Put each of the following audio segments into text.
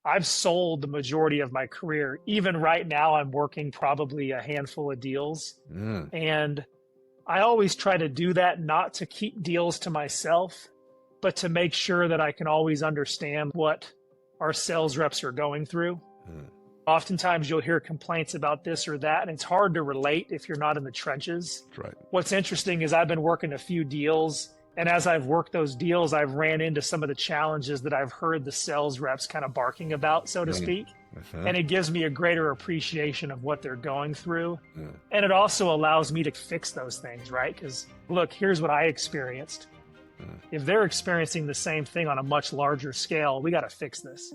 I've sold the majority of my career. Even right now, I'm working probably a handful of deals. Mm. And I always try to do that, not to keep deals to myself, but to make sure that I can always understand what our sales reps are going through. Mm. Oftentimes you'll hear complaints about this or that, and it's hard to relate if you're not in the trenches. That's right. What's interesting is I've been working a few deals, and as I've worked those deals, I've ran into some of the challenges that I've heard the sales reps kind of barking about, so to speak. And it gives me a greater appreciation of what they're going through. And it also allows me to fix those things, right? Because look, here's what I experienced. If they're experiencing the same thing on a much larger scale, we got to fix this.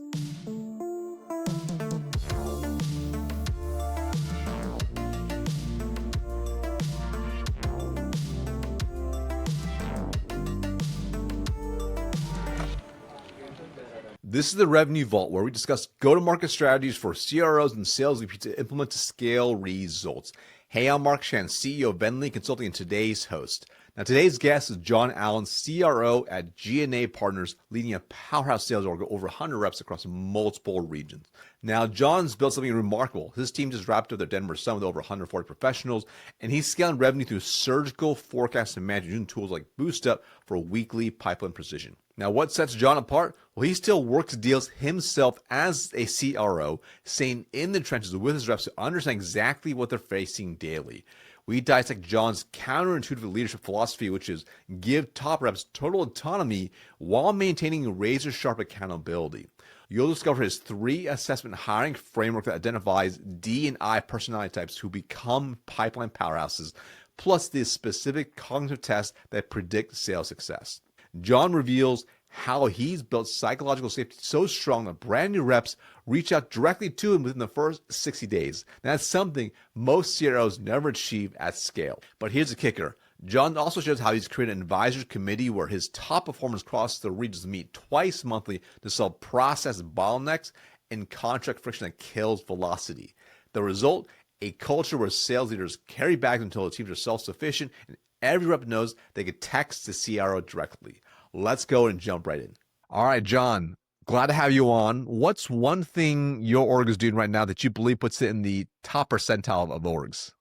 This is the Revenue Vault, where we discuss go-to-market strategies for CROs and sales VP to implement to scale results. Hey, I'm Mark Shan, CEO of Bentley Consulting, and today's host. Now, today's guest is John Allen, CRO at G&A Partners, leading a powerhouse sales org of over 100 reps across multiple regions. Now, John's built something remarkable. His team just wrapped up their Denver Summit with over 140 professionals, and he's scaling revenue through surgical forecast and management using tools like Boost Up for weekly pipeline precision. Now, what sets John apart? Well, he still works deals himself as a CRO, staying in the trenches with his reps to understand exactly what they're facing daily. We dissect John's counterintuitive leadership philosophy, which is give top reps total autonomy while maintaining razor-sharp accountability. You'll discover his 3-assessment hiring framework that identifies D&I personality types who become pipeline powerhouses, plus the specific cognitive tests that predict sales success. John reveals how he's built psychological safety so strong that brand new reps reach out directly to him within the first 60 days. That's something most CROs never achieve at scale. But here's the kicker. John also shows how he's created an advisory committee where his top performers across the regions meet twice monthly to solve process bottlenecks and contract friction that kills velocity. The result? A culture where sales leaders carry bags until the teams are self-sufficient and every rep knows they can text the CRO directly. Let's go and jump right in. All right, John, glad to have you on. What's one thing your org is doing right now that you believe puts it in the top percentile of orgs?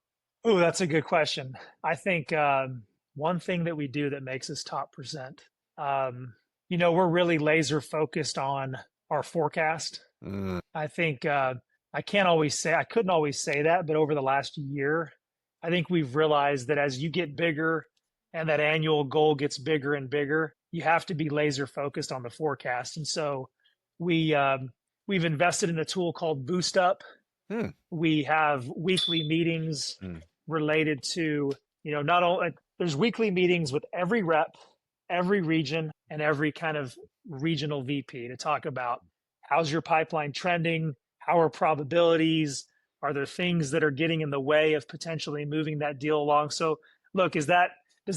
Oh, that's a good question. I think one thing that we do that makes us top percent, we're really laser focused on our forecast. I think I couldn't always say that, but over the last year, I think we've realized that as you get bigger and that annual goal gets bigger and bigger, you have to be laser focused on the forecast. And so we've invested in a tool called Boost Up. We have weekly meetings related to, not only there's weekly meetings with every rep, every region, and every kind of regional VP to talk about how's your pipeline trending, how are probabilities, are there things that are getting in the way of potentially moving that deal along? So look, does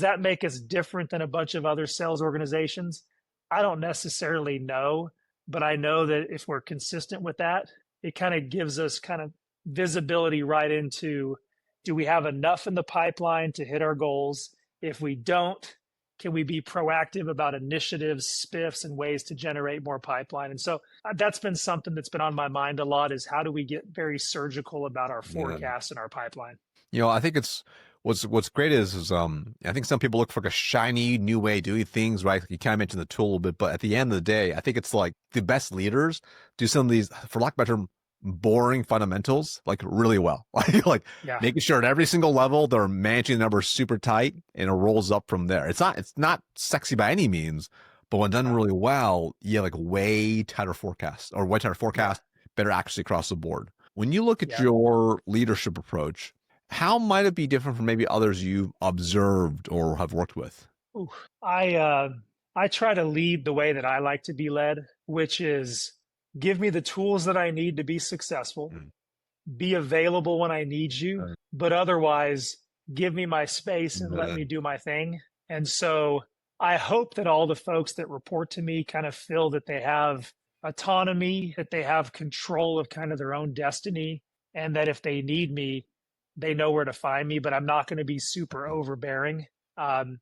that make us different than a bunch of other sales organizations? I don't necessarily know, but I know that if we're consistent with that, it kind of gives us kind of visibility right into, do we have enough in the pipeline to hit our goals? If we don't, can we be proactive about initiatives, spiffs, and ways to generate more pipeline? And so that's been something that's been on my mind a lot, is how do we get very surgical about our forecast and our pipeline? I think it's what's great is I think some people look for like a shiny new way of doing things, right? You kind of mentioned the tool a little bit, but at the end of the day, I think it's like the best leaders do some of these, for lack of a better term, boring fundamentals like really well. Making sure at every single level they're managing the numbers super tight and it rolls up from there. It's not sexy by any means, but when done really well, like way tighter forecast, better accuracy across the board. When you look at your leadership approach, how might it be different from maybe others you've observed or have worked with? I try to lead the way that I like to be led, which is give me the tools that I need to be successful, be available when I need you, but otherwise give me my space and let me do my thing. And so I hope that all the folks that report to me kind of feel that they have autonomy, that they have control of kind of their own destiny, and that if they need me, they know where to find me, but I'm not going to be super overbearing. And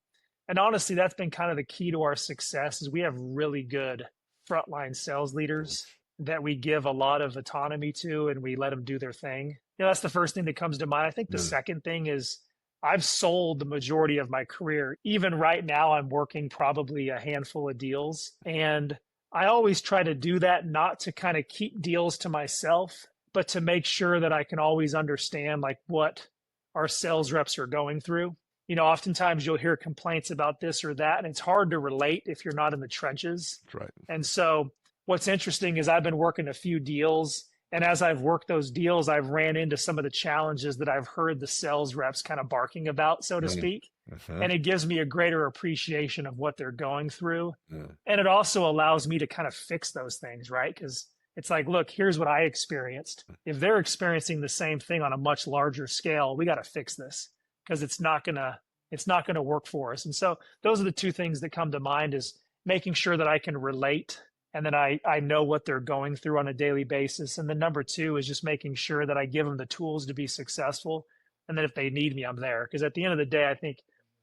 honestly, that's been kind of the key to our success, is we have really good frontline sales leaders that we give a lot of autonomy to and we let them do their thing. That's the first thing that comes to mind. I think the second thing is I've sold the majority of my career. Even right now, I'm working probably a handful of deals. And I always try to do that, not to kind of keep deals to myself, but to make sure that I can always understand like what our sales reps are going through. Oftentimes you'll hear complaints about this or that, and it's hard to relate if you're not in the trenches. That's right. And so what's interesting is I've been working a few deals, and as I've worked those deals, I've ran into some of the challenges that I've heard the sales reps kind of barking about, so to speak. And it gives me a greater appreciation of what they're going through. And it also allows me to kind of fix those things, right? Because it's like, look, here's what I experienced. If they're experiencing the same thing on a much larger scale, we got to fix this because it's not gonna work for us. And so those are the two things that come to mind: is making sure that I can relate and that I know what they're going through on a daily basis. And then number two is just making sure that I give them the tools to be successful. And then if they need me, I'm there. Because at the end of the day, I think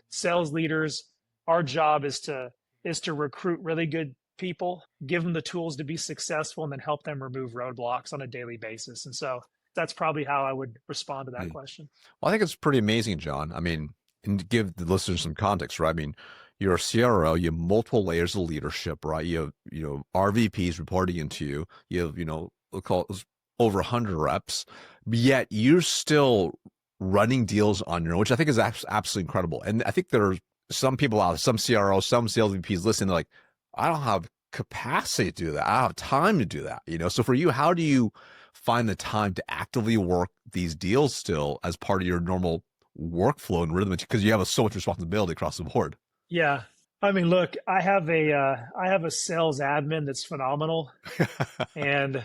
sales leaders, our job is to recruit really good people, give them the tools to be successful, and then help them remove roadblocks on a daily basis. And so that's probably how I would respond to that question. Well, I think it's pretty amazing, John. I mean, and to give the listeners some context, right? I mean, you're a CRO, you have multiple layers of leadership, right? You have, RVPs reporting into you. You have, we'll call it over 100 reps, but yet you're still running deals on your own, which I think is absolutely incredible. And I think there are some people out, some CROs, some sales VPs listening, they're like, I don't have capacity to do that. I don't have time to do that. So for you, how do you find the time to actively work these deals still as part of your normal workflow and rhythm, because you have so much responsibility across the board? Yeah. I mean, look, I have a sales admin that's phenomenal and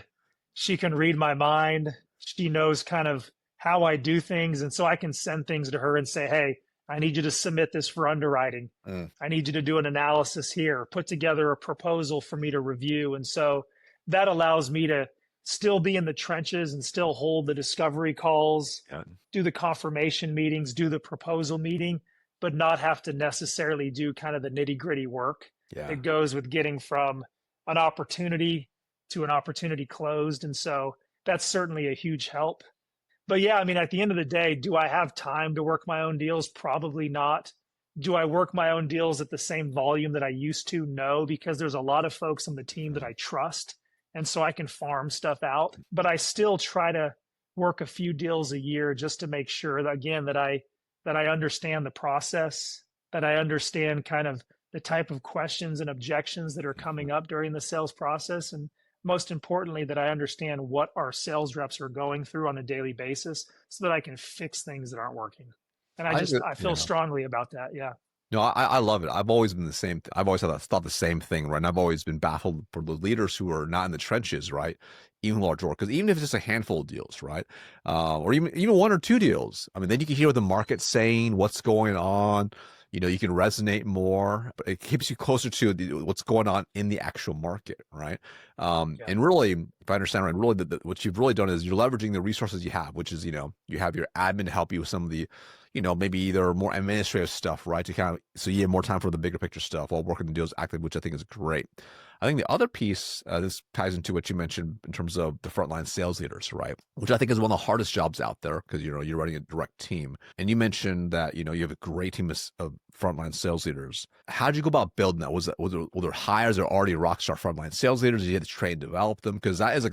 she can read my mind. She knows kind of how I do things. And so I can send things to her and say, hey, I need you to submit this for underwriting. I need you to do an analysis here, put together a proposal for me to review. And so that allows me to still be in the trenches and still hold the discovery calls, do the confirmation meetings, do the proposal meeting, but not have to necessarily do kind of the nitty gritty work that goes with getting from an opportunity to an opportunity closed. And so that's certainly a huge help. But yeah, I mean, at the end of the day, do I have time to work my own deals? Probably not. Do I work my own deals at the same volume that I used to? No, because there's a lot of folks on the team that I trust. And so I can farm stuff out, but I still try to work a few deals a year just to make sure that, again, that I understand the process, that I understand kind of the type of questions and objections that are coming up during the sales process. And most importantly, that I understand what our sales reps are going through on a daily basis so that I can fix things that aren't working. And I feel strongly about that. Yeah. No, I love it. I've always been the same. I've always thought the same thing, right? And I've always been baffled for the leaders who are not in the trenches, right? Even larger, because even if it's just a handful of deals, right? Or even one or two deals. I mean, then you can hear what the market's saying, what's going on. You can resonate more, but it keeps you closer to what's going on in the actual market, right? And really, if I understand right, really what you've really done is you're leveraging the resources you have, which is, you have your admin to help you with some of the, maybe either more administrative stuff, right? So you have more time for the bigger picture stuff while working the deals actively, which I think is great. I think the other piece, this ties into what you mentioned in terms of the frontline sales leaders, right? Which I think is one of the hardest jobs out there because, you're running a direct team. And you mentioned that, you have a great team of frontline sales leaders. How did you go about building that? Were there hires that are already rockstar frontline sales leaders? Did you have to train and develop them? Because that is like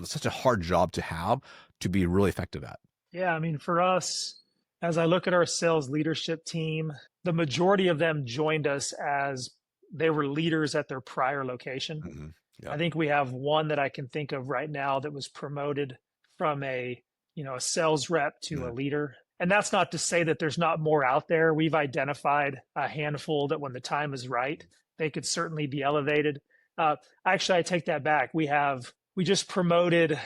such a hard job to have to be really effective at. Yeah. I mean, for us, as I look at our sales leadership team, the majority of them joined us as they were leaders at their prior location. I think we have one that I can think of right now that was promoted from a sales rep to a leader. And that's not to say that there's not more out there. We've identified a handful that when the time is right, they could certainly be elevated. Actually, I take that back. We just promoted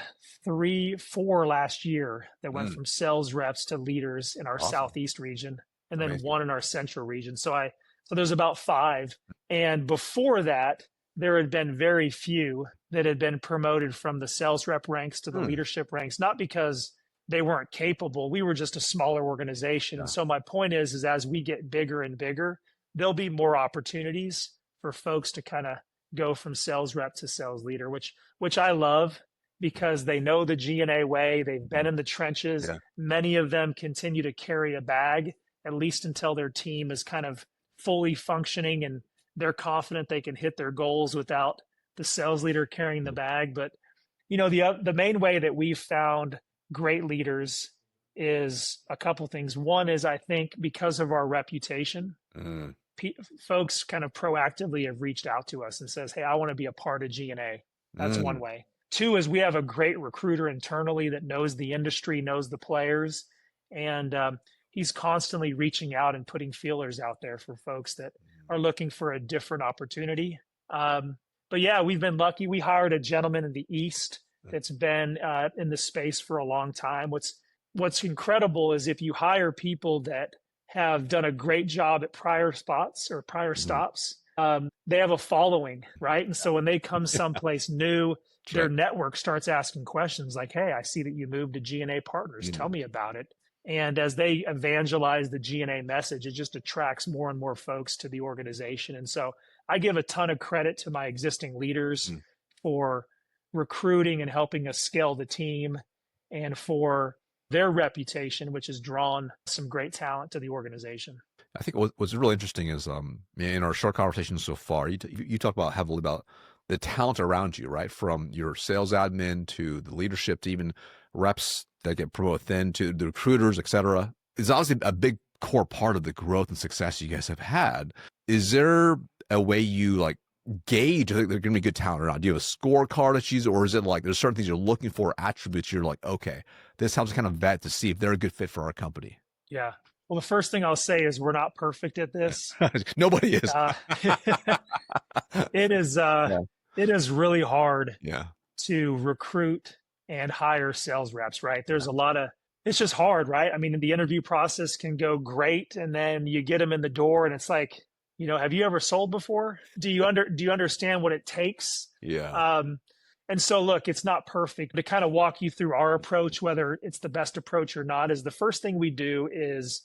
4 last year that went from sales reps to leaders in our Southeast region, and then one in our Central region. So there's about 5. And before that, there had been very few that had been promoted from the sales rep ranks to the leadership ranks, not because they weren't capable. We were just a smaller organization. And so my point is as we get bigger and bigger, there'll be more opportunities for folks to kind of go from sales rep to sales leader, which I love because they know the G&A way. They've been in the trenches. Yeah. Many of them continue to carry a bag, at least until their team is kind of fully functioning and they're confident they can hit their goals without the sales leader carrying the bag. But, the main way that we've found great leaders is a couple things. One is, I think, because of our reputation, folks kind of proactively have reached out to us and says, hey, I want to be a part of G&A. That's one way. Two is we have a great recruiter internally that knows the industry, knows the players, and he's constantly reaching out and putting feelers out there for folks that are looking for a different opportunity. But yeah, we've been lucky. We hired a gentleman in the East that's been in the space for a long time. What's incredible is if you hire people that have done a great job at prior spots or prior stops, they have a following, right? And so when they come someplace new, their network starts asking questions like, hey, I see that you moved to G&A Partners. Tell me about it. And as they evangelize the G&A message, it just attracts more and more folks to the organization. And so I give a ton of credit to my existing leaders for recruiting and helping us scale the team, and for their reputation, which has drawn some great talent to the organization. I think what's really interesting is in our short conversation so far, you talk about heavily about the talent around you, right? From your sales admin to the leadership to even reps that get promoted then to the recruiters, et cetera. It's obviously a big core part of the growth and success you guys have had. Is there a way you gauge if they're going to be good talent or not? Do you have a scorecard that you use, or is it there's certain things you're looking for, attributes you're like, okay, this helps kind of vet to see if they're a good fit for our company? Yeah. Well, the first thing I'll say is we're not perfect at this. Nobody is. It is. It is really hard Yeah. to recruit and hire sales reps, right? There's it's just hard, right? I mean, the interview process can go great, and then you get them in the door and it's like, have you ever sold before? Do you understand what it takes? Yeah. And so look, it's not perfect. To kind of walk you through our approach, whether it's the best approach or not, is the first thing we do is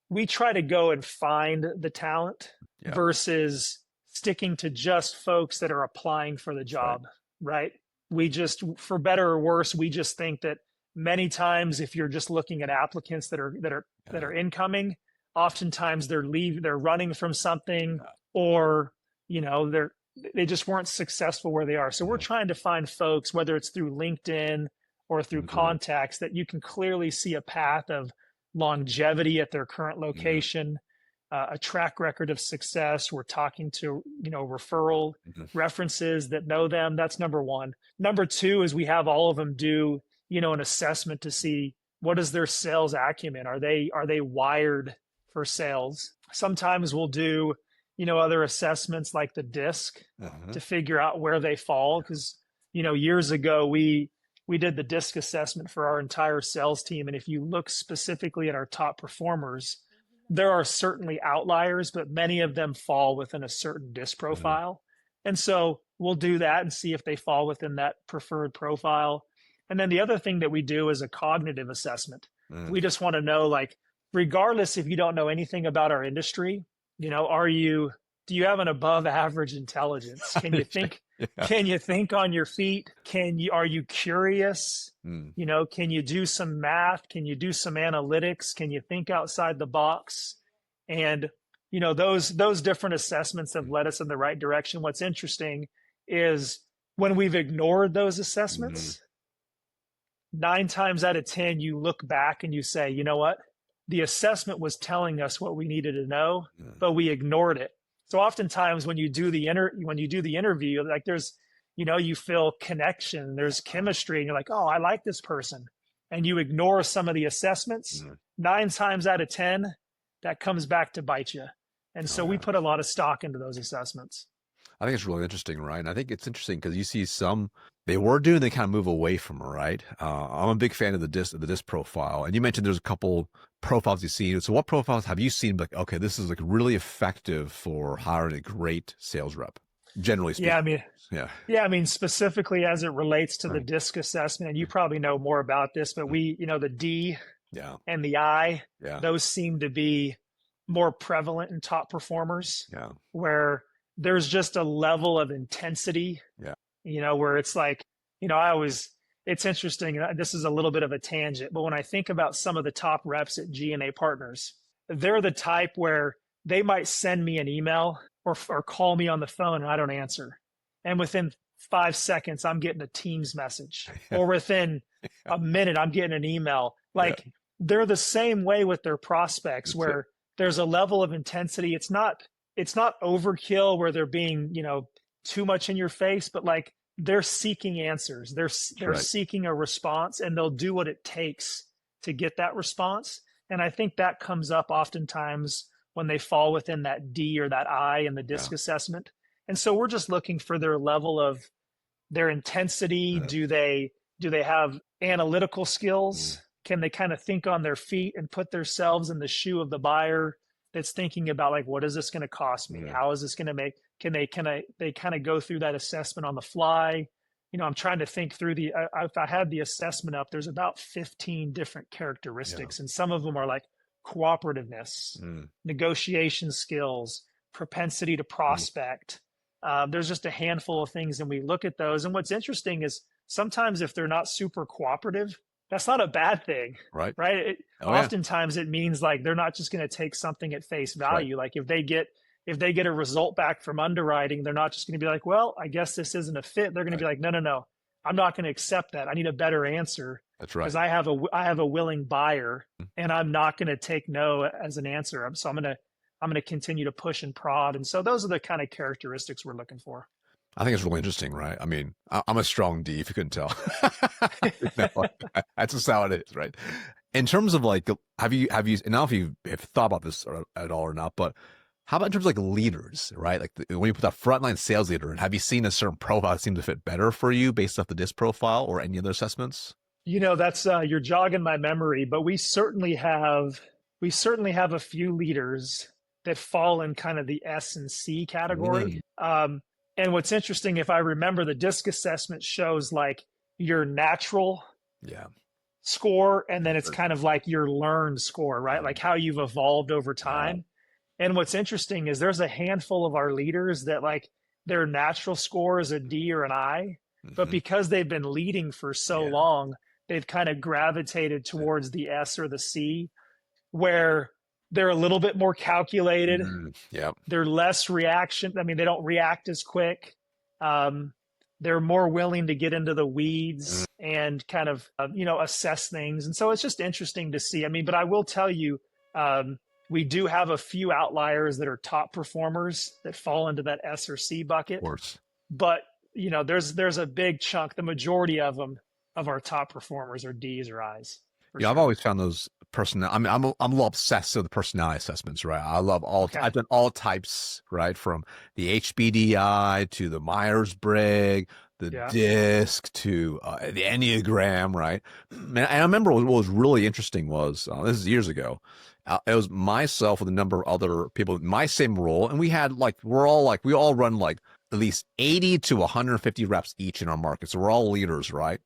we try to go and find the talent versus sticking to just folks that are applying for the job, right? We just, for better or worse, we just think that many times if you're just looking at applicants that are incoming, oftentimes they're running from something, or they just weren't successful where they are. So we're trying to find folks, whether it's through LinkedIn or through contacts, that you can clearly see a path of longevity at their current location, a track record of success. We're talking to, referral references that know them. That's number one. Number two is we have all of them do, an assessment to see what is their sales acumen. Are they wired for sales? Sometimes we'll do, other assessments like the DISC to figure out where they fall. Because, years ago, we did the DISC assessment for our entire sales team. And if you look specifically at our top performers, there are certainly outliers, but many of them fall within a certain DISC profile. And so we'll do that and see if they fall within that preferred profile. And then the other thing that we do is a cognitive assessment. We just want to know, regardless if you don't know anything about our industry, do you have an above average intelligence? Can you think, can you think on your feet? Are you curious? Can you do some math? Can you do some analytics? Can you think outside the box? And, those different assessments have led us in the right direction. What's interesting is when we've ignored those assessments, 9 times out of 10, you look back and you say, you know what? The assessment was telling us what we needed to know, but we ignored it. So oftentimes when you do the interview, there's, you feel connection, there's chemistry, and you're like, oh, I like this person. And you ignore some of the assessments. 9 times out of 10, that comes back to bite you. And so we put a lot of stock into those assessments. I think it's really interesting, right? And I think it's interesting because you see some, they were doing, they kind of move away from it, right? I'm a big fan of the DISC profile. And you mentioned there's a couple profiles you've seen. So what profiles have you seen? Okay, this is really effective for hiring a great sales rep, generally speaking. I mean, specifically as it relates to the DISC assessment, and you probably know more about this, but the D and the I, those seem to be more prevalent in top performers, where there's just a level of intensity, Yeah. where it's like, it's interesting. This is a little bit of a tangent, but when I think about some of the top reps at G&A Partners, they're the type where they might send me an email or call me on the phone and I don't answer. And within 5 seconds, I'm getting a Teams message, or within a minute, I'm getting an email. Like they're the same way with their prospects, where there's a level of intensity. It's not overkill where they're being, too much in your face, but like they're seeking answers. They're seeking a response, and they'll do what it takes to get that response. And I think that comes up oftentimes when they fall within that D or that I in the DISC assessment. And so we're just looking for their level of their intensity. Do they have analytical skills? Can they kind of think on their feet and put themselves in the shoe of the buyer that's thinking about, like, what is this going to cost me? How is this going to make, they kind of go through that assessment on the fly? I'm trying to think through if I had the assessment up, there's about 15 different characteristics, and some of them are like cooperativeness, negotiation skills, propensity to prospect. There's just a handful of things, and we look at those. And what's interesting is sometimes if they're not super cooperative, that's not a bad thing, right? Oftentimes it means like they're not just going to take something at face value. Like if they get a result back from underwriting, they're not just going to be like, well, I guess this isn't a fit. They're going to be like, no, I'm not going to accept that. I need a better answer. That's right. Because I have a willing buyer, and I'm not going to take no as an answer. So I'm going to continue to push and prod. And so those are the kind of characteristics we're looking for. I think it's really interesting, right? I mean, I'm a strong D, if you couldn't tell. That's just how it is, right? In terms of like, have you, and now if you have thought about this at all or not, but how about in terms of like leaders, right? Like when you put that frontline sales leader, and have you seen a certain profile that seems to fit better for you based off the DISC profile or any other assessments? That's you're jogging my memory, but we certainly have a few leaders that fall in kind of the S and C category. And what's interesting, if I remember, the DISC assessment shows like your natural score, and then it's kind of like your learned score, right? Like how you've evolved over time. And what's interesting is there's a handful of our leaders that like their natural score is a D or an I, but because they've been leading for so long, they've kind of gravitated towards the S or the C, where they're a little bit more calculated. They're less reaction. I mean, they don't react as quick. They're more willing to get into the weeds and kind of, assess things. And so it's just interesting to see. I mean, but I will tell you, we do have a few outliers that are top performers that fall into that S or C bucket. Of course. But, there's a big chunk. The majority of them, of our top performers, are D's or I's. Yeah, I've always found those personality. I mean, I'm a little obsessed with the personality assessments, right? I love all. I've done all types, right? From the HBDI to the Myers-Briggs, the DISC to the Enneagram, right? And I remember what was really interesting was this is years ago. It was myself with a number of other people in my same role, and we all run like at least 80 to 150 reps each in our market. So we're all leaders, right?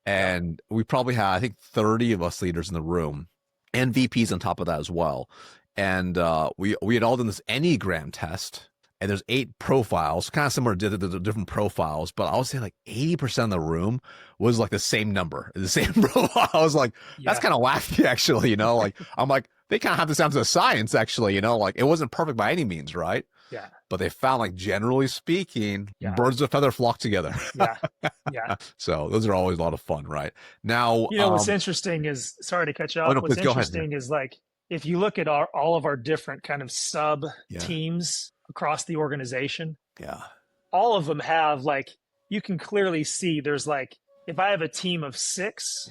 And we probably had, I think, 30 of us leaders in the room, and VPs on top of that as well. And we had all done this Enneagram test, and there's 8 profiles, kind of similar to the different profiles, but I would say like 80% of the room was like the same number, the same profile. I was like, that's kind of wacky, actually, like, I'm like, they kind of have this down to the science, actually, like it wasn't perfect by any means, right? Yeah. But they found, like, generally speaking, birds of a feather flock together. So those are always a lot of fun, right? Now, what's interesting is, sorry to cut you off. What's interesting is, like, if you look at all of our different kind of sub teams across the organization, all of them have, like, you can clearly see there's like, if I have a team of 6,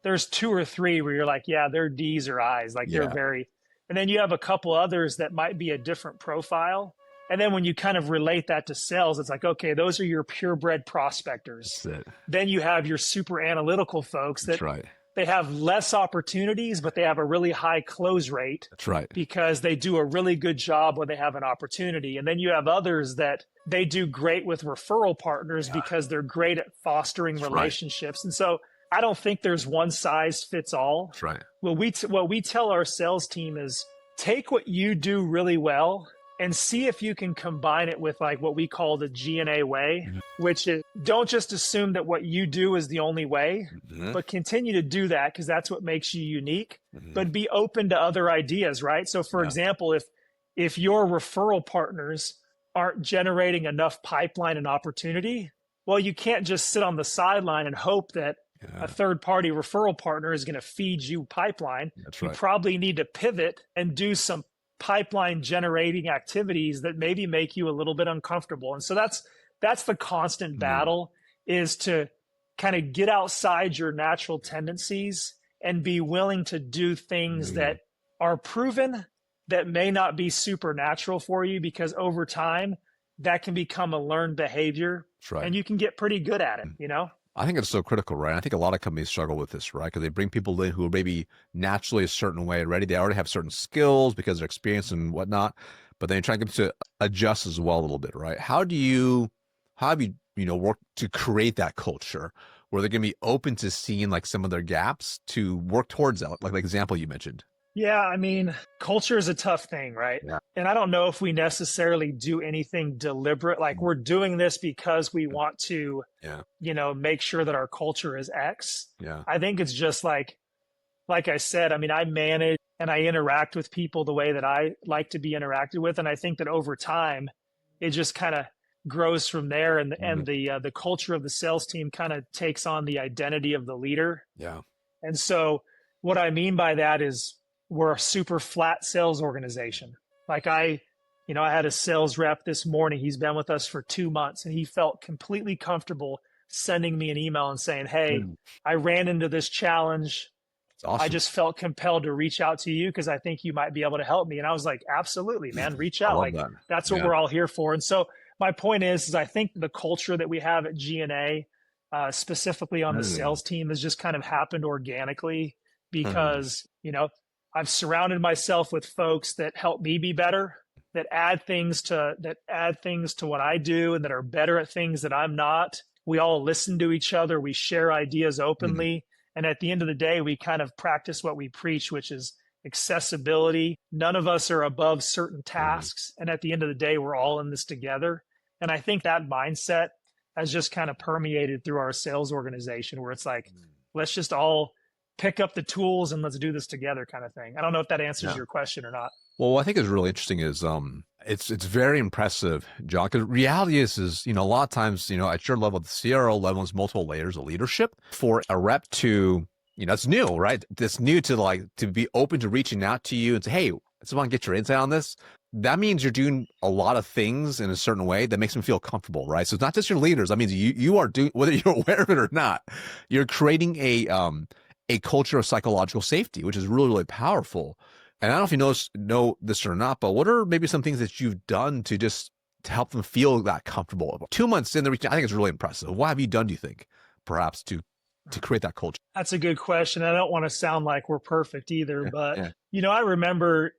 there's 2 or 3 where you're like, they're D's or I's, like they're very, and then you have a couple others that might be a different profile. And then when you kind of relate that to sales, it's like, okay, those are your purebred prospectors. Then you have your super analytical folks that they have less opportunities, but they have a really high close rate. Because they do a really good job when they have an opportunity. And then you have others that they do great with referral partners because they're great at fostering relationships. And so I don't think there's one size fits all. What we tell our sales team is take what you do really well and see if you can combine it with like what we call the G&A way, which is don't just assume that what you do is the only way, but continue to do that because that's what makes you unique, but be open to other ideas, right? So for example, if your referral partners aren't generating enough pipeline and opportunity, well, you can't just sit on the sideline and hope that a third-party referral partner is going to feed you pipeline. That's right. You probably need to pivot and do some pipeline generating activities that maybe make you a little bit uncomfortable. And so that's the constant battle, is to kind of get outside your natural tendencies and be willing to do things that are proven that may not be supernatural for you, because over time that can become a learned behavior. That's right. And you can get pretty good at it, you know? I think it's so critical, right? I think a lot of companies struggle with this, right? Because they bring people in who are maybe naturally a certain way already. They already have certain skills because of their experience and whatnot, but then you're trying to get them to adjust as well a little bit, right? How have you worked to create that culture where they're going to be open to seeing like some of their gaps to work towards that, like the example you mentioned? Yeah, I mean, culture is a tough thing, right? Yeah. And I don't know if we necessarily do anything deliberate. Like we're doing this because we want to, make sure that our culture is X. Yeah. I think it's just like I said, I mean, I manage and I interact with people the way that I like to be interacted with. And I think that over time, it just kind of grows from there. And the culture of the sales team kind of takes on the identity of the leader. Yeah. And so what I mean by that is, we're a super flat sales organization. Like I had a sales rep this morning. He's been with us for 2 months and he felt completely comfortable sending me an email and saying, hey, I ran into this challenge. That's awesome. I just felt compelled to reach out to you because I think you might be able to help me. And I was like, absolutely, man, reach out. Like that's what we're all here for. And so my point is I think the culture that we have at G&A, specifically on the sales team, has just kind of happened organically because, I've surrounded myself with folks that help me be better, that add things to what I do and that are better at things that I'm not. We all listen to each other. We share ideas openly. And at the end of the day, we kind of practice what we preach, which is accessibility. None of us are above certain tasks. And at the end of the day, we're all in this together. And I think that mindset has just kind of permeated through our sales organization, where it's like, let's just all pick up the tools and let's do this together kind of thing. I don't know if that answers your question or not. Well, what I think is really interesting is it's very impressive, John, because reality is a lot of times, at your level, the CRO level is multiple layers of leadership. For a rep to, it's new, right? It's new to be open to reaching out to you and say, hey, I just want to get your insight on this. That means you're doing a lot of things in a certain way that makes them feel comfortable, right? So it's not just your leaders. That means you are doing, whether you're aware of it or not, you're creating a culture of psychological safety, which is really, really powerful. And I don't know if you know this or not, but what are maybe some things that you've done to help them feel that comfortable? 2 months in, I think it's really impressive. What have you done, do you think, perhaps to create that culture? That's a good question. I don't want to sound like we're perfect either, but I remember,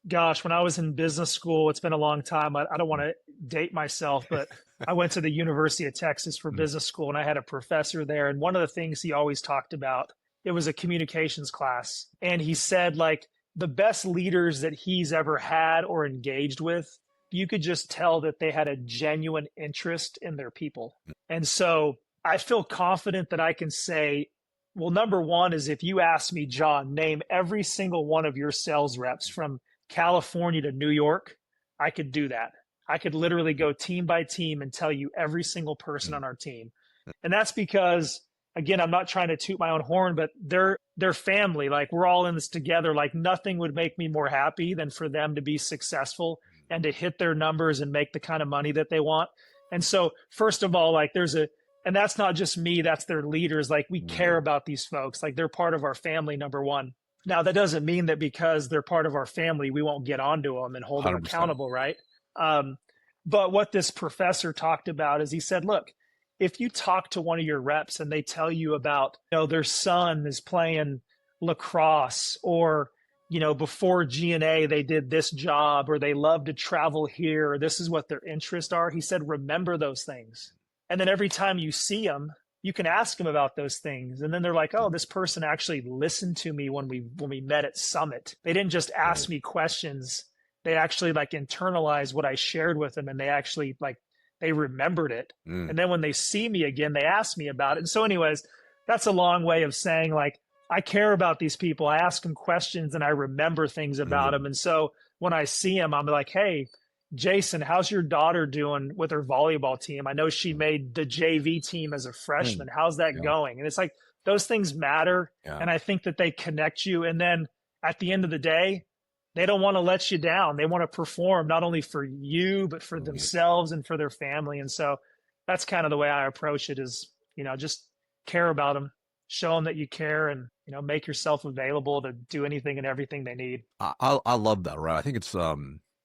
gosh, when I was in business school, it's been a long time. I don't want to date myself, but I went to the University of Texas for business school, and I had a professor there. And one of the things he always talked about, it was a communications class. And he said, like, the best leaders that he's ever had or engaged with, you could just tell that they had a genuine interest in their people. And so I feel confident that I can say, well, number one is, if you ask me, John, name every single one of your sales reps from California to New York, I could do that. I could literally go team by team and tell you every single person on our team. And that's because, again, I'm not trying to toot my own horn, but they're family. Like, we're all in this together. Like, nothing would make me more happy than for them to be successful and to hit their numbers and make the kind of money that they want. And so, first of all, like, and that's not just me, that's their leaders. Like, we care about these folks. Like, they're part of our family, number one. Now, that doesn't mean that because they're part of our family, we won't get onto them and hold them 100%. Accountable, right? But what this professor talked about is, he said, look, if you talk to one of your reps and they tell you about, their son is playing lacrosse, or, before G&A, they did this job, or they love to travel here, or this is what their interests are. He said, remember those things. And then every time you see them, you can ask them about those things. And then they're like, oh, this person actually listened to me when we met at Summit. They didn't just ask me questions. they actually like internalize what I shared with them, and they actually like, they remembered it. And then when they see me again, they ask me about it. And so anyways, that's a long way of saying like, I care about these people. I ask them questions and I remember things about them. And so when I see them, I'm like, hey, Jason, how's your daughter doing with her volleyball team? I know she made the JV team as a freshman. How's that going? And it's like, those things matter. And I think that they connect you. And then at the end of the day, they don't want to let you down. They want to perform not only for you, but for themselves and for their family. And so that's kind of the way I approach it is, just care about them, show them that you care, and, make yourself available to do anything and everything they need. I love that, right? I think it's,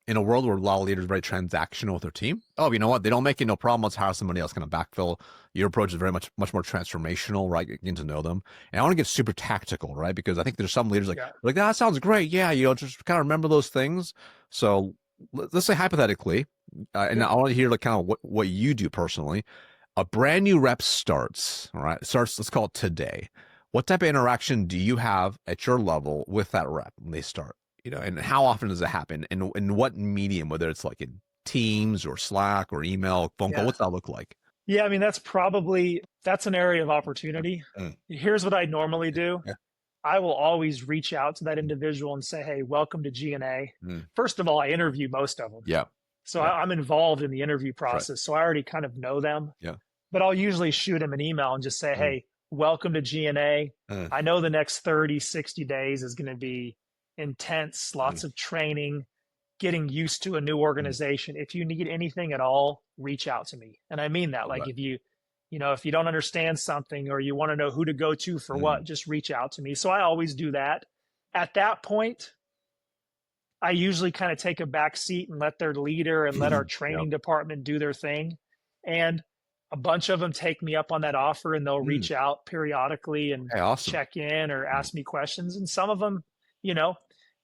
in a world where a lot of leaders are very transactional with their team. Oh, you know what? They don't make it no problem. Let's hire somebody else kind of backfill. Your approach is very much more transformational, right? Getting to know them. And I want to get super tactical, right? Because I think there's some leaders like that sounds great. Yeah, just kind of remember those things. So let's say hypothetically, and I want to hear like kind of what you do personally. A brand new rep starts, all right? It starts, let's call it today. What type of interaction do you have at your level with that rep when they start? And how often does it happen? And in what medium, whether it's like in Teams or Slack or email, phone call, what's that look like? Yeah, I mean, that's an area of opportunity. Here's what I normally do. I will always reach out to that individual and say, hey, welcome to G&A. First of all, I interview most of them. So I'm involved in the interview process. So I already kind of know them. But I'll usually shoot them an email and just say, hey, welcome to G&A. I know the next 30, 60 days is going to be intense, lots of training, getting used to a new organization. If you need anything at all, reach out to me. And I mean that, like if you don't understand something or you want to know who to go to for what, just reach out to me. So I always do that. At that point, I usually kind of take a back seat and let their leader and let our training department do their thing. And a bunch of them take me up on that offer and they'll reach out periodically and check in or ask me questions. And some of them,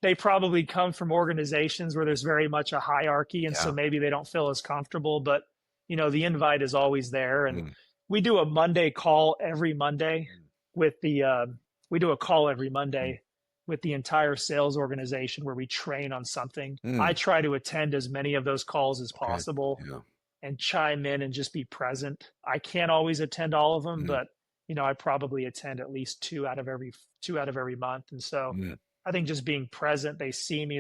they probably come from organizations where there's very much a hierarchy. And so maybe they don't feel as comfortable, but the invite is always there. And we do a Monday call every Monday with the entire sales organization where we train on something. I try to attend as many of those calls as possible and chime in and just be present. I can't always attend all of them, but I probably attend at least two out of every month. And so I think just being present, they see me,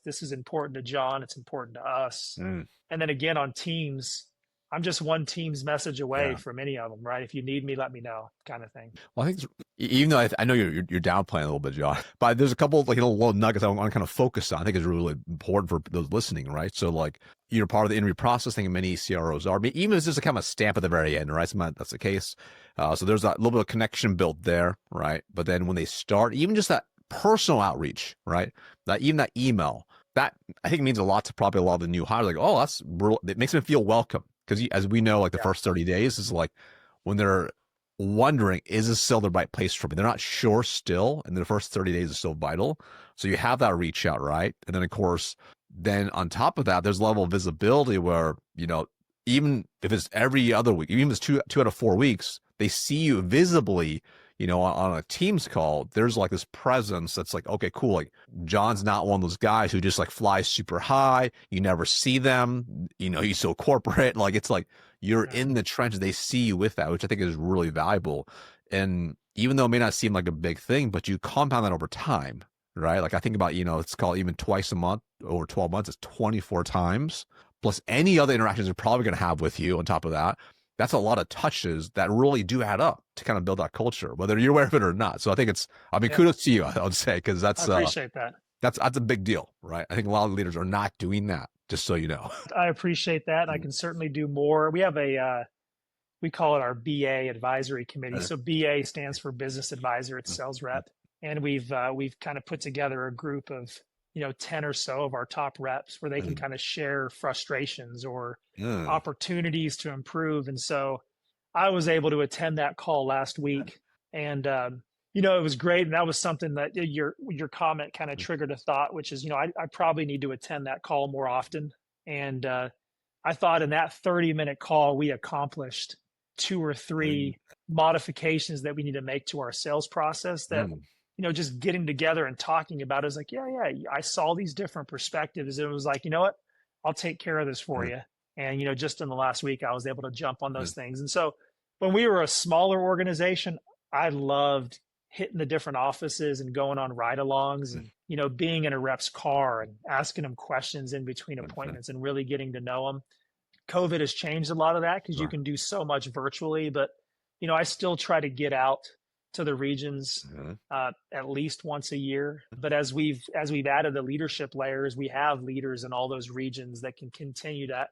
this is important to John. It's important to us. And then again, on Teams, I'm just one Teams message away from any of them, right? If you need me, let me know, kind of thing. Well, I think even though I know you're downplaying a little bit, John, but there's a couple of little nuggets I want to kind of focus on. I think is really important for those listening, right? So you're part of the interview process. I think many CROs are. I mean, even if it's just a kind of stamp at the very end, right? Sometimes that's the case. So there's a little bit of connection built there, right? But then when they start, even just that personal outreach, right? Even that email, that I think means a lot to probably a lot of the new hires. Like, oh, it makes them feel welcome. Because as we know, the first 30 days is like when they're wondering, is this still the right place for me? They're not sure still. And the first 30 days is so vital. So you have that reach out, right? And then, of course, then on top of that, there's a level of visibility where, even if it's every other week, even if it's two out of 4 weeks, they see you visibly, on a Teams call. There's this presence that's okay, cool. John's not one of those guys who just flies super high. You never see them. He's so corporate. It's you're in the trenches. They see you with that, which I think is really valuable. And even though it may not seem like a big thing, but you compound that over time, right? I think about, it's called even twice a month over 12 months. It's 24 times plus any other interactions you're probably going to have with you on top of that. That's a lot of touches that really do add up to kind of build that culture, whether you're aware of it or not. So I think kudos to you, I would say, because I appreciate that. That's a big deal, right? I think a lot of leaders are not doing that, just so you know. I appreciate that. I can certainly do more. We have we call it our BA advisory committee. So BA stands for business advisor. It's sales rep. And we've kind of put together a group of 10 or so of our top reps where they can kind of share frustrations or opportunities to improve. And so I was able to attend that call last week and, it was great. And that was something that your comment kind of triggered a thought, which is, I probably need to attend that call more often. And I thought in that 30-minute call, we accomplished 2 or 3 modifications that we need to make to our sales process that just getting together and talking about it. It's like, yeah, I saw these different perspectives. And it was like, you know what? I'll take care of this for Mm, you. And, just in the last week, I was able to jump on mm, those things. And so when we were a smaller organization, I loved hitting the different offices and going on ride-alongs mm, and, being in a rep's car and asking them questions in between mm, appointments and really getting to know them. COVID has changed a lot of that because you sure. can do so much virtually, but I still try to get out to the regions Mhm. at least once a year. But as we've added the leadership layers, we have leaders in all those regions that can continue that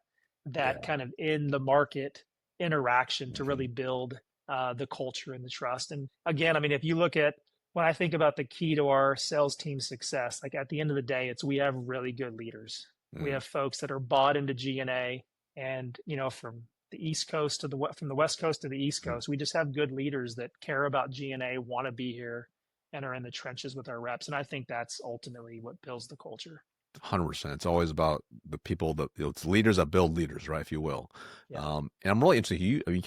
Yeah. kind of in the market interaction to Mhm. really build the culture and the trust. And again, I mean, if you look at when I think about the key to our sales team success, like at the end of the day, it's we have really good leaders. We Mm. have folks that are bought into G&A, and from the East Coast to from the West Coast to the East Mm. Coast, we just have good leaders that care about G&A, want to be here, and are in the trenches with our reps. And I think that's ultimately what builds the culture. 100%. It's always about the people that it's leaders that build leaders, right? If you will. Yeah. And I'm really interested. I mean,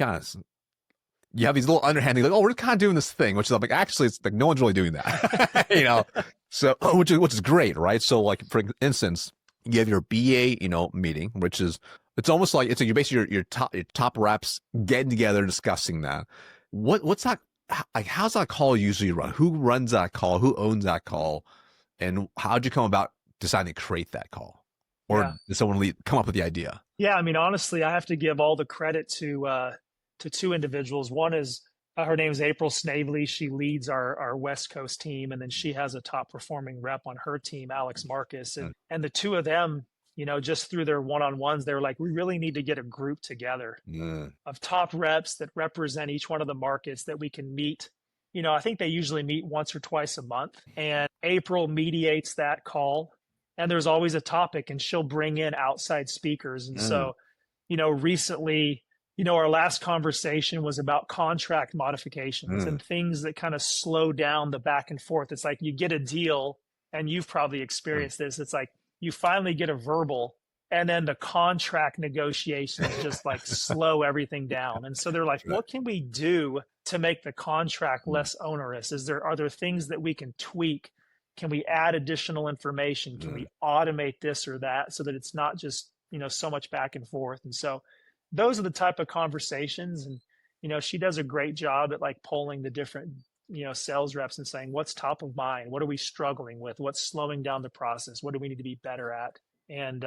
you have these little underhanding, like, oh, we're kind of doing this thing, which is like, actually, it's like no one's really doing that, So, which is great, right? So, like for instance, you have your BA, meeting, which is it's almost like it's like you basically your top reps getting together and discussing that. What's that like? How's that call usually run? Who runs that call? Who owns that call? And how'd you come about deciding to create that call, or Yeah. did someone come up with the idea? Yeah. I mean, honestly, I have to give all the credit to two individuals. One is her name is April Snavely. She leads our West Coast team, and then she has a top performing rep on her team, Alex Marcus. And the two of them, just through their one-on-ones, they were like, we really need to get a group together Mm, of top reps that represent each one of the markets that we can meet. I think they usually meet once or twice a month. And April mediates that call. And there's always a topic, and she'll bring in outside speakers. And mm, so, recently, our last conversation was about contract modifications mm, and things that kind of slow down the back and forth. It's like you get a deal, and you've probably mm. experienced this. It's like you finally get a verbal, and then the contract negotiations just like slow everything down. And so they're like, Right. what can we do to make the contract Mm, less onerous? Are there things that we can tweak? Can we add additional information? Can mm, we automate this or that so that it's not just, so much back and forth? And so those are the type of conversations. And, she does a great job at like polling the different, sales reps and saying, what's top of mind? What are we struggling with? What's slowing down the process? What do we need to be better at? And,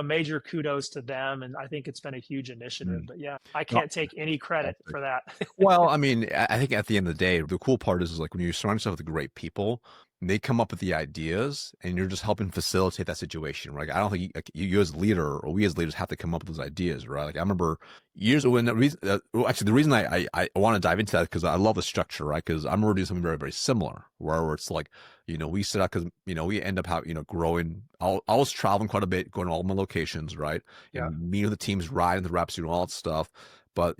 major kudos to them. And I think it's been a huge initiative. mm. But yeah, I No, can't take any credit for that. well, I mean, I think at the end of the day, the cool part is like when you surround yourself with great people, they come up with the ideas, and you're just helping facilitate that situation, right? Like, I don't think you as a leader or we as leaders have to come up with those ideas, right? Like I remember years when actually the reason I want to dive into that because I love the structure, right? Because I remember doing something very very similar where it's like we set up because we end up having growing. I was traveling quite a bit, going to all my locations, right? Yeah. And meeting with the teams, riding the reps, all that stuff. But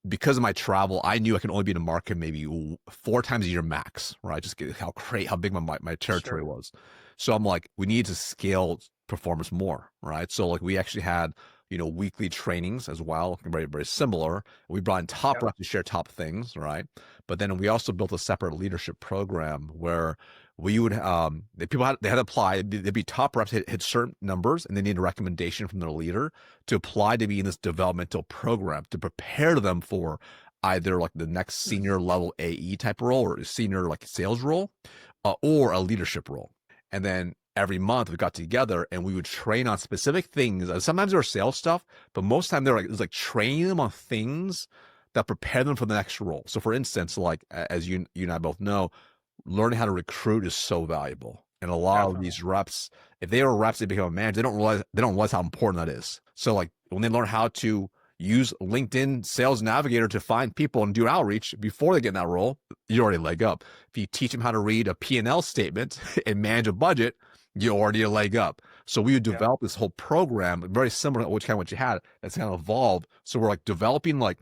because of my travel, I knew I can only be in the market maybe 4 times a year max, right? Just get how big my territory Sure. was. So I'm like, we need to scale performance more, right? So like we actually had weekly trainings as well, very very similar. We brought in top Yep. reps to share top things, right? But then we also built a separate leadership program where we would they had to apply. They'd be top reps hit certain numbers, and they need a recommendation from their leader to apply to be in this developmental program to prepare them for either like the next senior level AE type role or senior like sales role, or a leadership role. And then every month we got together and we would train on specific things. And sometimes there were sales stuff, but most of the time it was like training them on things that prepare them for the next role. So for instance, like as you and I both know, learning how to recruit is so valuable. And a lot of Definitely. these reps, if they were reps, they become a manager, they don't realize how important that is. So like when they learn how to use LinkedIn Sales Navigator to find people and do outreach before they get in that role, you already leg up. If you teach them how to read a P&L statement and manage a budget, you already a leg up. So we would Yeah. develop this whole program, very similar to what you had, that's kind of evolved. So we're like developing like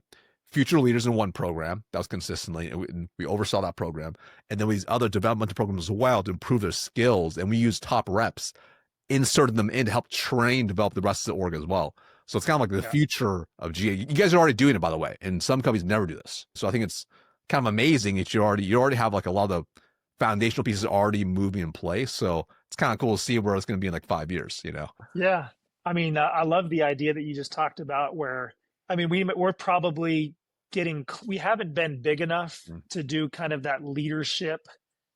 future leaders in one program that was consistently, and we oversaw that program. And then we these other developmental programs as well to improve their skills. And we use top reps, inserted them in to help train, develop the rest of the org as well. So it's kind of like the Yeah. future of GA. You guys are already doing it, by the way, and some companies never do this. So I think it's kind of amazing that you already have like a lot of foundational pieces already moving in place. So it's kind of cool to see where it's going to be in like 5 years, you know? Yeah. I mean, I love the idea that you just talked about where, I mean, we're probably we haven't been big enough to do kind of that leadership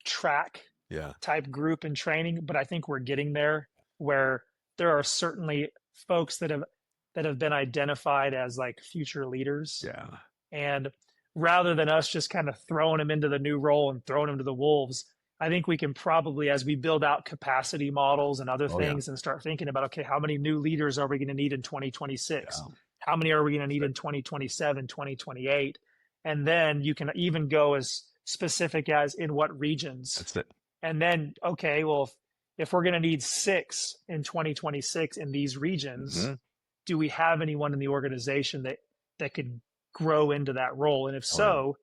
track Yeah. type group and training, but I think we're getting there where there are certainly folks that have been identified as like future leaders. Yeah. And rather than us just kind of throwing them into the new role and throwing them to the wolves, I think we can probably, as we build out capacity models and other things and start thinking about, okay, how many new leaders are we going to need in 2026? Yeah. How many are we going to need in 2027, 2028? And then you can even go as specific as in what regions. That's it. And then, okay, well, if we're going to need 6 in 2026 in these regions, do we have anyone in the organization that could grow into that role? And if so,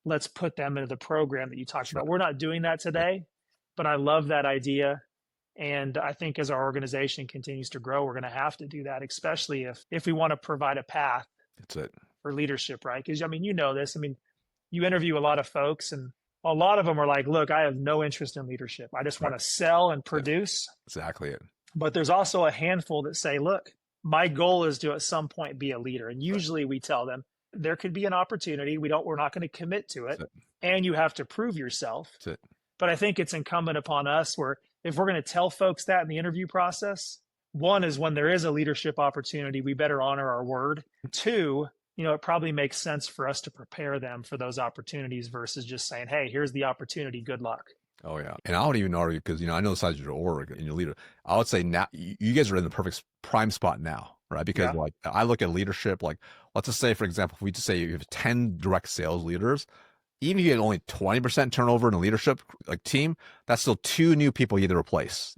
let's put them into the program that you talked about. We're not doing that today, but I love that idea. And I think as our organization continues to grow, we're going to have to do that, especially if we want to provide a path for leadership, right? Because, I mean, you know this. I mean, you interview a lot of folks and a lot of them are like, look, I have no interest in leadership. I just want to sell and produce. Exactly it. But there's also a handful that say, look, my goal is to at some point be a leader. And usually we tell them there could be an opportunity. We're not going to commit to it. And you have to prove yourself. But I think it's incumbent upon us where if we're going to tell folks that in the interview process, one is when there is a leadership opportunity, we better honor our word. 2, it probably makes sense for us to prepare them for those opportunities versus just saying, hey, here's the opportunity. Good luck. Oh, yeah. And I would even argue, because, I know the size of your org and your leader. I would say now you guys are in the perfect prime spot now, right? Because like I look at leadership, like let's just say, for example, if we just say you have 10 direct sales leaders, even if you get only 20% turnover in a leadership like team, that's still 2 new people you need to replace.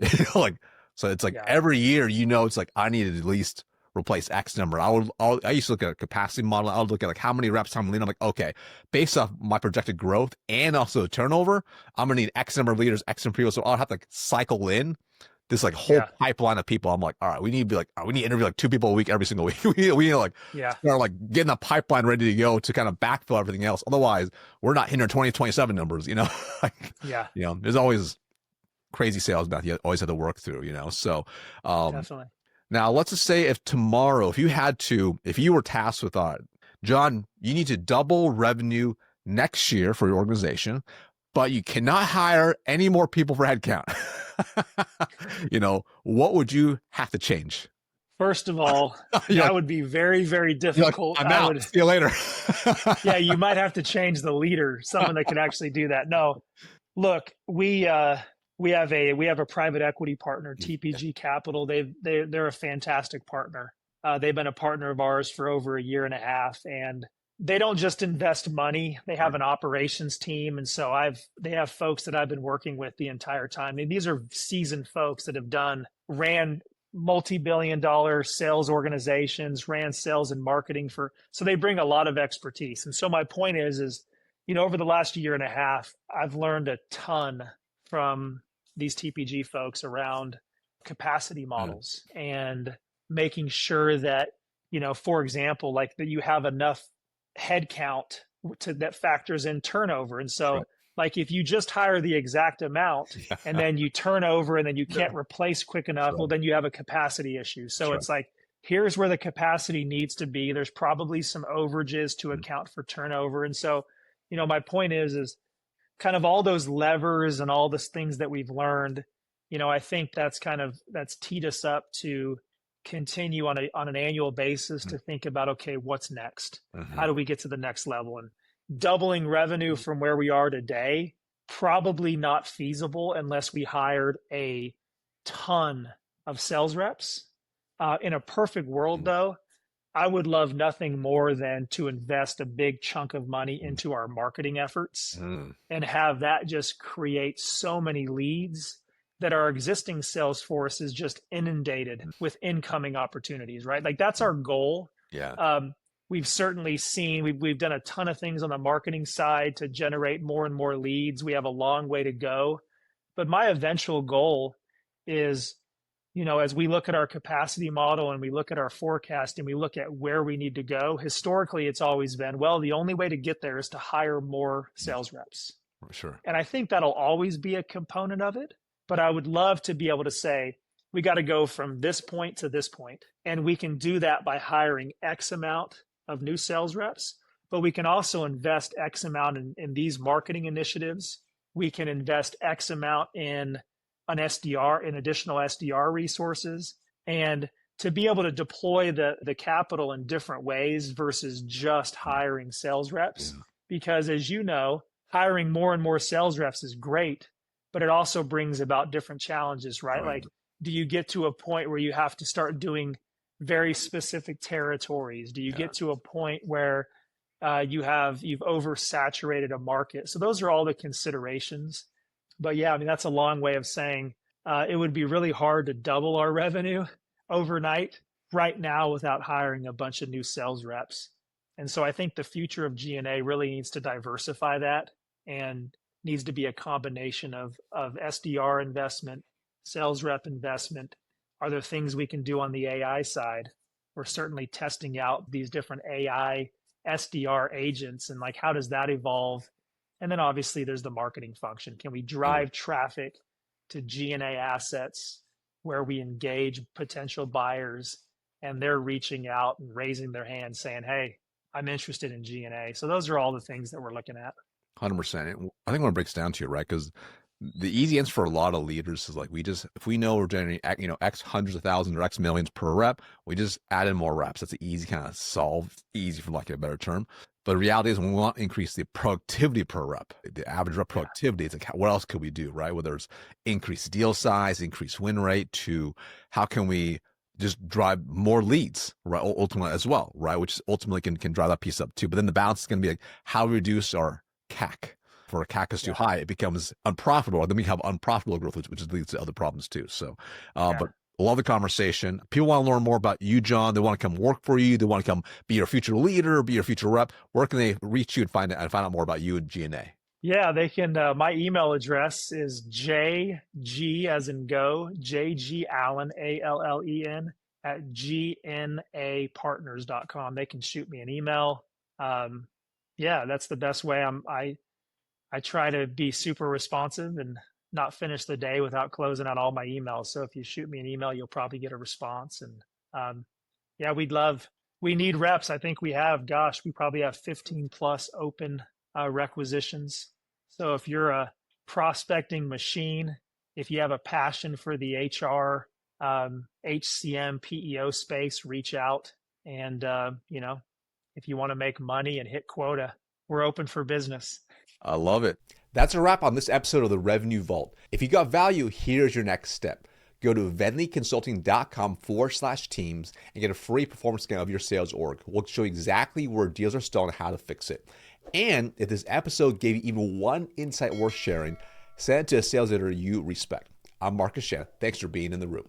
So it's like every year, it's like I need to at least replace X number. I used to look at a capacity model. I would look at like how many reps I'm leading. I'm like, okay, based off my projected growth and also turnover, I'm gonna need X number of leaders, X number of people. So I'll have to cycle in this like whole pipeline of people. I'm like, all right, we need to interview like 2 people a week every single week. we need to like start like getting the pipeline ready to go to kind of backfill everything else. Otherwise, we're not hitting our 2027 numbers. There's always crazy sales math you always have to work through. So definitely. Now, let's just say if you were tasked with, John, you need to double revenue next year for your organization, but you cannot hire any more people for headcount. What would you have to change? First of all, that would be very, very difficult. Like, I'm out. See you later. Yeah, you might have to change the leader, someone that could actually do that. No, look, we have a private equity partner, TPG Capital. They're a fantastic partner. They've been a partner of ours for over 1.5 years, and they don't just invest money. They have an operations team, and so they have folks that I've been working with the entire time. And these are seasoned folks that have ran multi-billion-dollar sales organizations, ran sales and marketing so they bring a lot of expertise. And so my point is over the last 1.5 years, I've learned a ton from these TPG folks around capacity models and making sure that, for example, like that you have enough headcount that factors in turnover. And so like if you just hire the exact amount and then you turn over and then you can't replace quick enough, well, then you have a capacity issue. So it's like, here's where the capacity needs to be. There's probably some overages to account for turnover. And so, my point is kind of all those levers and all those things that we've learned, I think that's teed us up to continue on an annual basis to think about, okay, what's next? How do we get to the next level? And doubling revenue from where we are today, probably not feasible unless we hired a ton of sales reps. In a perfect world though, I would love nothing more than to invest a big chunk of money into our marketing efforts and have that just create so many leads that our existing sales force is just inundated with incoming opportunities, right? Like that's our goal. Yeah. We've certainly seen, we've done a ton of things on the marketing side to generate more and more leads. We have a long way to go. But my eventual goal is, as we look at our capacity model and we look at our forecast and we look at where we need to go, historically, it's always been, well, the only way to get there is to hire more sales reps. Sure. And I think that'll always be a component of it. But I would love to be able to say, we got to go from this point to this point. And we can do that by hiring X amount of new sales reps, but we can also invest X amount in these marketing initiatives. We can invest X amount in an SDR, in additional SDR resources. And to be able to deploy the capital in different ways versus just hiring sales reps. Yeah. Because as you know, hiring more and more sales reps is great, but it also brings about different challenges, right? Like, do you get to a point where you have to start doing very specific territories? Do you get to a point where you've oversaturated a market? So those are all the considerations. But yeah, I mean, that's a long way of saying it would be really hard to double our revenue overnight right now without hiring a bunch of new sales reps. And so I think the future of G&A really needs to diversify that and needs to be a combination of SDR investment, sales rep investment. Are there things we can do on the AI side? We're certainly testing out these different AI SDR agents and like, how does that evolve? And then obviously there's the marketing function. Can we drive traffic to G&A assets where we engage potential buyers and they're reaching out and raising their hand saying, hey, I'm interested in G&A. So those are all the things that we're looking at. 100%. I think when it breaks down to it, right? Because the easy answer for a lot of leaders is like, if we know we're generating, X hundreds of thousands or X millions per rep, we just add in more reps. That's an easy kind of solve, easy for lack of a better term. But the reality is when we want to increase the productivity per rep, the average rep productivity, it's like, what else could we do, right? Whether it's increase deal size, increase win rate, to how can we just drive more leads, right? Ultimately as well, right? Which ultimately can drive that piece up too. But then the balance is going to be like, how we reduce our CAC. If our CAC is too high, it becomes unprofitable. Then we have unprofitable growth, which leads to other problems too. So, but love the conversation. People want to learn more about you, John. They want to come work for you. They want to come be your future leader, be your future rep. Where can they reach you and find out more about you and G&A? Yeah, they can. My email address is JG as in go, JG Allen, ALLEN at GNAPartners.com. They can shoot me an email. Yeah, that's the best way. I try to be super responsive and not finish the day without closing out all my emails. So if you shoot me an email, you'll probably get a response. And yeah, we need reps. I think we probably have 15 plus open requisitions. So if you're a prospecting machine, if you have a passion for the HR, HCM, PEO space, reach out. And, if you want to make money and hit quota, we're open for business. I love it. That's a wrap on this episode of the Revenue Vault. If you got value, here's your next step. Go to venleyconsulting.com/teams and get a free performance scan of your sales org. We'll show you exactly where deals are stalled and how to fix it. And if this episode gave you even one insight worth sharing, send it to a sales leader you respect. I'm Marcus Shan. Thanks for being in the room.